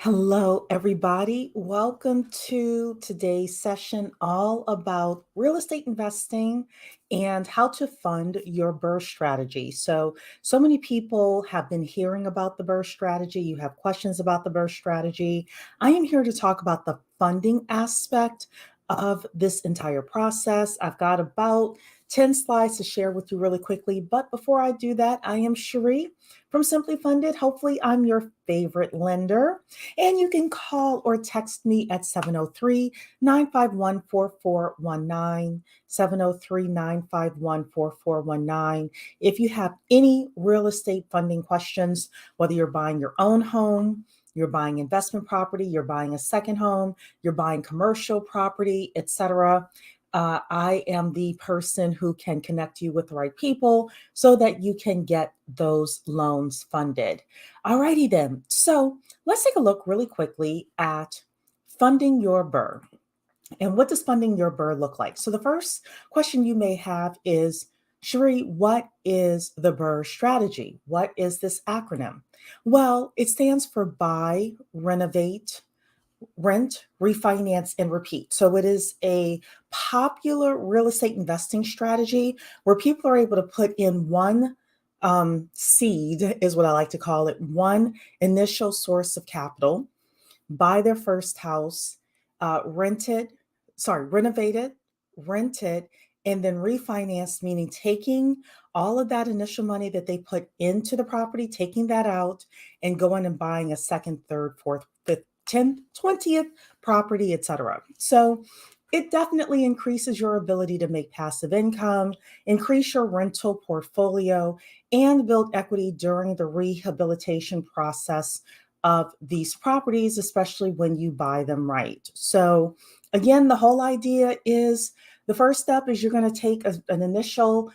Hello, everybody. Welcome to today's session, all about real estate investing and how to fund your BRRRR strategy. So many people have been hearing about the BRRRR strategy. You have questions about the BRRRR strategy. I am here to talk about the funding aspect of this entire process. I've got about 10 slides to share with you really quickly. But before I do that, I am Cheree from SimpliFunded. Hopefully, I'm your favorite lender. And you can call or text me at 703-951-4419, 703-951-4419. If you have any real estate funding questions, whether you're buying your own home, you're buying investment property, you're buying a second home, you're buying commercial property, etc. I am the person who can connect you with the right people so that you can get those loans funded. Alrighty then. So let's take a look really quickly at funding your BRRRR. And what does funding your BRRRR look like? So the first question you may have is, Cheree, what is the BRRRR strategy? What is this acronym? Well, it stands for buy, renovate, rent, refinance, and repeat. So it is a popular real estate investing strategy where people are able to put in one seed, is what I like to call it, one initial source of capital, buy their first house, renovate it, rent it, and then refinance, meaning taking all of that initial money that they put into the property, taking that out and going and buying a second, third, fourth, fifth, 10th, 20th property, etc. So it definitely increases your ability to make passive income, increase your rental portfolio, and build equity during the rehabilitation process of these properties, especially when you buy them right. So again, the whole idea is the first step is you're going to take an initial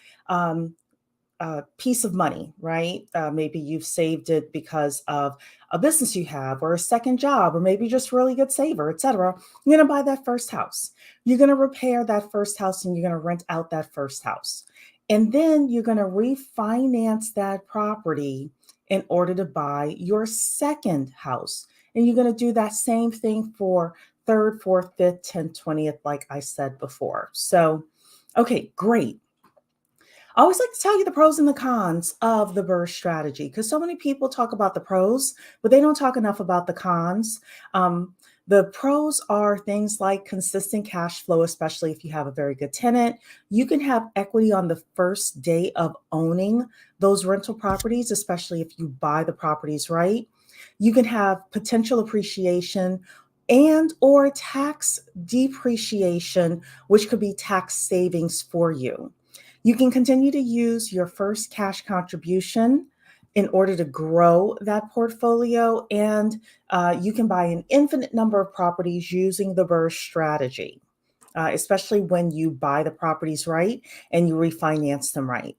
piece of money, right? Maybe you've saved it because of a business you have or a second job, or maybe just really good saver, etc. You're going to buy that first house. You're going to repair that first house and you're going to rent out that first house. And then you're going to refinance that property in order to buy your second house. And you're going to do that same thing for third, fourth, fifth, 10th, 20th, like I said before. So, okay, great. I always like to tell you the pros and the cons of the BRRRR strategy because so many people talk about the pros, but they don't talk enough about the cons. The pros are things like consistent cash flow, especially if you have a very good tenant. You can have equity on the first day of owning those rental properties, especially if you buy the properties right. You can have potential appreciation and or tax depreciation, which could be tax savings for you. You can continue to use your first cash contribution in order to grow that portfolio, and you can buy an infinite number of properties using the BRRRR strategy, especially when you buy the properties right and you refinance them right.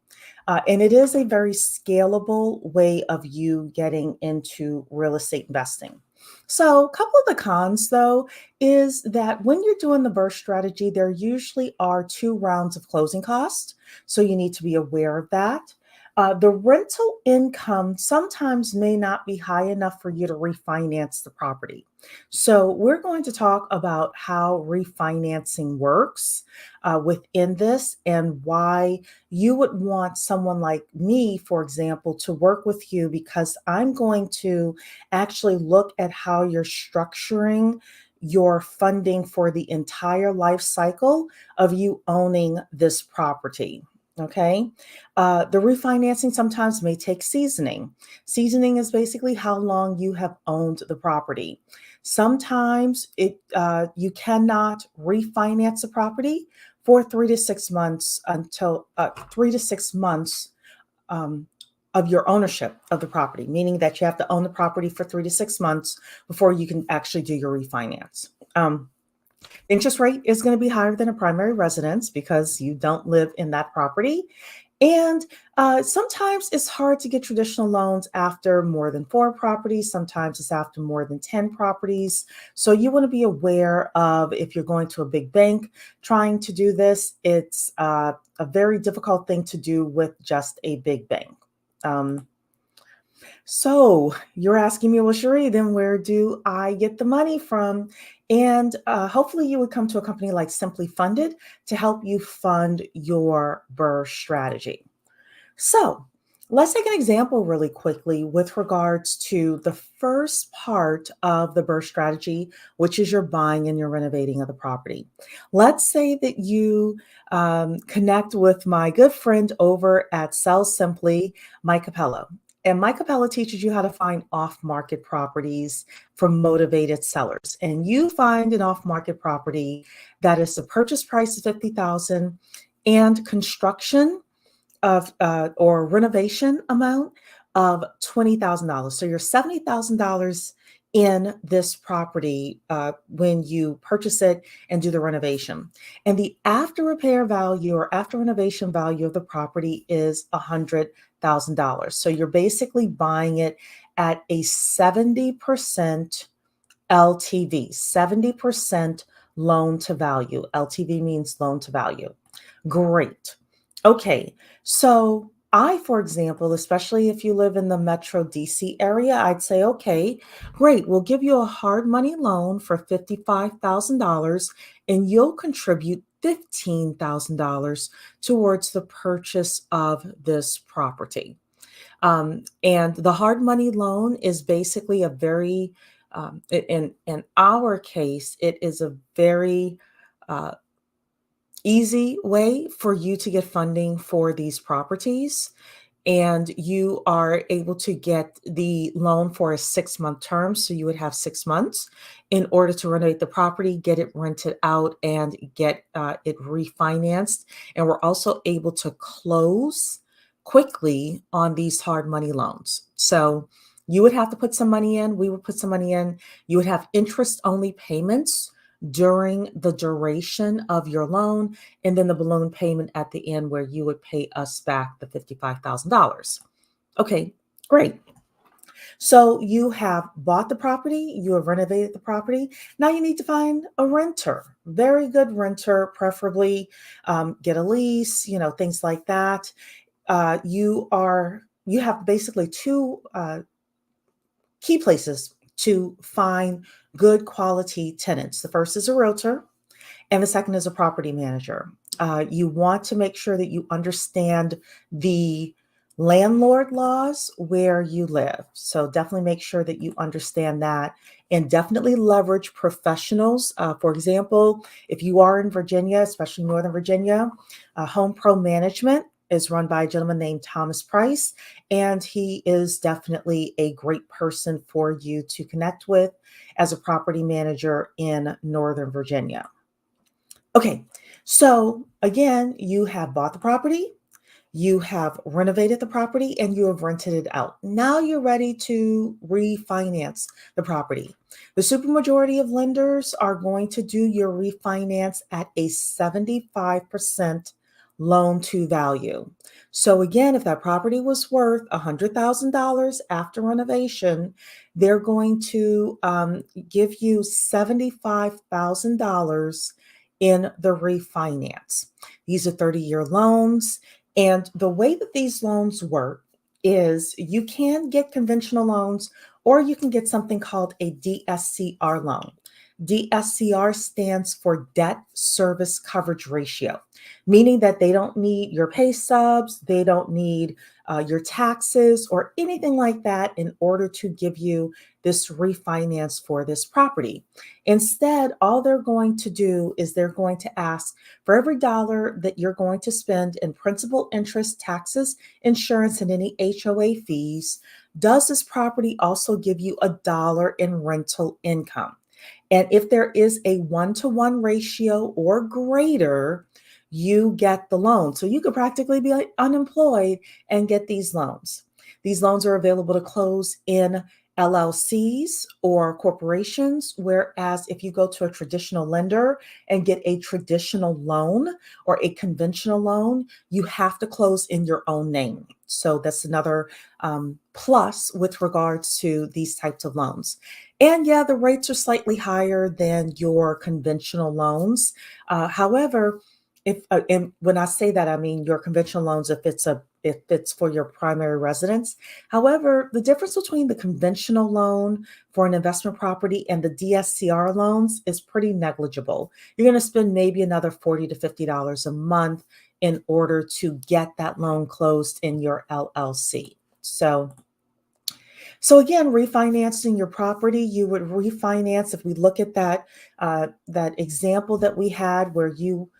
And it is a very scalable way of you getting into real estate investing. So a couple of the cons, though, is that when you're doing the BRRRR strategy, there usually are 2 rounds of closing costs. So you need to be aware of that. The rental income sometimes may not be high enough for you to refinance the property. So we're going to talk about how refinancing works within this and why you would want someone like me, for example, to work with you because I'm going to actually look at how you're structuring your funding for the entire life cycle of you owning this property. Okay. The refinancing sometimes may take seasoning. Seasoning is basically how long you have owned the property. Sometimes you cannot refinance a property for 3 to 6 months until 3 to 6 months of your ownership of the property, meaning that you have to own the property for 3 to 6 months before you can actually do your refinance. Interest rate is going to be higher than a primary residence because you don't live in that property. And sometimes it's hard to get traditional loans after more than 4 properties. Sometimes it's after more than 10 properties. So you want to be aware of if you're going to a big bank trying to do this, it's a very difficult thing to do with just a big bank. So you're asking me, well, Cheree, then where do I get the money from? And hopefully you would come to a company like SimpliFunded to help you fund your BRRRR strategy. So let's take an example really quickly with regards to the first part of the BRRRR strategy, which is your buying and your renovating of the property. Let's say that you connect with my good friend over at Sell Simply, Mike Capello. And Mike Capello teaches you how to find off-market properties from motivated sellers. And you find an off-market property that is the purchase price of $50,000 and construction of or renovation amount of $20,000. So you're $70,000 in this property when you purchase it and do the renovation. And the after repair value or after renovation value of the property is $100,000. So you're basically buying it at a 70% LTV, 70% loan to value. LTV means loan to value. Great. Okay, so for example, especially if you live in the Metro DC area, I'd say, okay, great, we'll give you a hard money loan for $55,000 and you'll contribute $15,000 towards the purchase of this property. And the hard money loan is basically a very, in our case, it is a very uh, easy way for you to get funding for these properties. And you are able to get the loan for a 6-month term. So you would have 6 months in order to renovate the property, get it rented out, and get it refinanced. And we're also able to close quickly on these hard money loans. So you would have to put some money in. We would put some money in. You would have interest only payments during the duration of your loan, and then the balloon payment at the end where you would pay us back the $55,000. Okay, great. So you have bought the property, you have renovated the property. Now you need to find a renter, very good renter, preferably get a lease, things like that. You have basically two key places to find good quality tenants. The first is a realtor, and the second is a property manager. You want to make sure that you understand the landlord laws where you live. So definitely make sure that you understand that and definitely leverage professionals. For example, if you are in Virginia, especially Northern Virginia, Home Pro Management is run by a gentleman named Thomas Price, and he is definitely a great person for you to connect with as a property manager in Northern Virginia. Okay, so again, you have bought the property, you have renovated the property, and you have rented it out. Now you're ready to refinance the property. The supermajority of lenders are going to do your refinance at a 75% loan to value. So again, if that property was worth $100,000 after renovation, they're going to give you $75,000 in the refinance. These are 30-year loans. And the way that these loans work is you can get conventional loans or you can get something called a DSCR loan. DSCR stands for debt service coverage ratio, meaning that they don't need your pay stubs, they don't need your taxes or anything like that in order to give you this refinance for this property. Instead, all they're going to do is they're going to ask for every dollar that you're going to spend in principal, interest, taxes, insurance, and any HOA fees, does this property also give you $1 in rental income? And if there is a 1-to-1 ratio or greater, you get the loan. So you could practically be unemployed and get these loans. These loans are available to close in LLCs or corporations, whereas if you go to a traditional lender and get a traditional loan or a conventional loan, you have to close in your own name. So that's another plus with regards to these types of loans. And yeah, the rates are slightly higher than your conventional loans. However, and when I say that, I mean your conventional loans, if it's a if it's for your primary residence. However, the difference between the conventional loan for an investment property and the DSCR loans is pretty negligible. You're going to spend maybe another $40 to $50 a month in order to get that loan closed in your LLC. So again, refinancing your property, you would refinance. If we look at that example that we had where you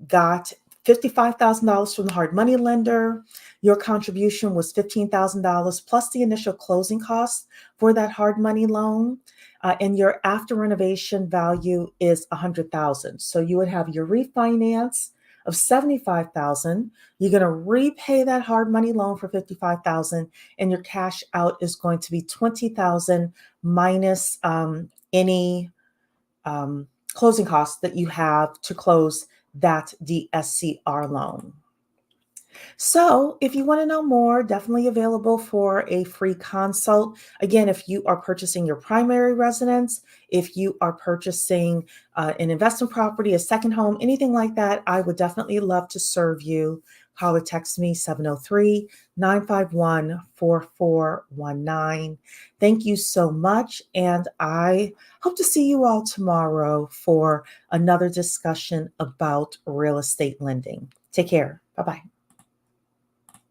got $55,000 from the hard money lender, your contribution was $15,000 plus the initial closing costs for that hard money loan, and your after renovation value is $100,000. So you would have your refinance of $75,000. You're going to repay that hard money loan for $55,000, and your cash out is going to be $20,000 minus any closing costs that you have to close that DSCR loan. So if you want to know more, definitely available for a free consult. Again, if you are purchasing your primary residence, if you are purchasing an investment property, a second home, anything like that, I would definitely love to serve you. Call or text me 703-951-4419. Thank you so much. And I hope to see you all tomorrow for another discussion about real estate lending. Take care. Bye-bye.